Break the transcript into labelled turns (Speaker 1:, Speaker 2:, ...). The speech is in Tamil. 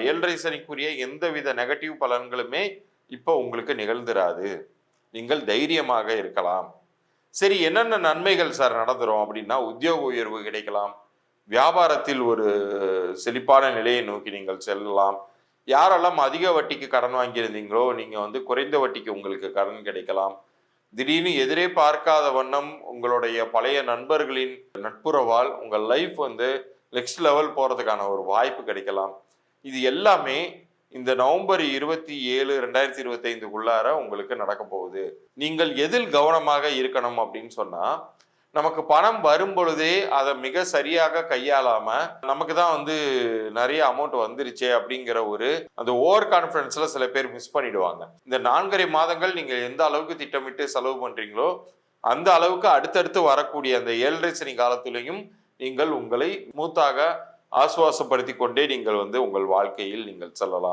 Speaker 1: ஏழரை சனிக்குரிய எந்தவித நெகட்டிவ் பலன்களுமே இப்போ உங்களுக்கு நிகழ்ந்துராது. நீங்கள் தைரியமாக இருக்கலாம். சரி, என்னென்ன நன்மைகள் சார் நடந்துரும் அப்படின்னா, உத்தியோக உயர்வு கிடைக்கலாம், வியாபாரத்தில் ஒரு செழிப்பான நிலையை நோக்கி நீங்கள் செல்லலாம். யாரெல்லாம் அதிக வட்டிக்கு கடன் வாங்கியிருந்தீங்களோ நீங்க குறைந்த வட்டிக்கு உங்களுக்கு கடன் கிடைக்கலாம். திடீர்னு எதிரே பார்க்காத வண்ணம் உங்களுடைய பழைய நண்பர்களின் நட்புறவால் உங்கள் லைஃப் நெக்ஸ்ட் லெவல் போறதுக்கான ஒரு வாய்ப்பு கிடைக்கலாம். இது எல்லாமே இந்த நவம்பர் 27, 2025க்குள்ளார உங்களுக்கு நடக்க போகுது. நீங்கள் எதில் கவனமாக இருக்கணும் அப்படின்னு சொன்னா, நமக்கு பணம் வரும் பொழுதே அதை மிக சரியாக கையாளாம நமக்கு தான் நிறைய அமௌண்ட் வந்துருச்சே அப்படிங்கிற அந்த ஓவர் கான்ஃபிடன்ஸ்ல சில பேர் மிஸ் பண்ணிடுவாங்க. இந்த 4.5 மாதங்கள் நீங்க எந்த அளவுக்கு திட்டமிட்டு செலவு பண்றீங்களோ அந்த அளவுக்கு அடுத்தடுத்து வரக்கூடிய அந்த 7.5 சனி காலத்திலையும் நீங்கள் உங்களை ஸ்மூத்தாக ஆசுவாசப்படுத்தி கொண்டே நீங்கள் உங்கள் வாழ்க்கையில் நீங்கள் செல்லலாம்.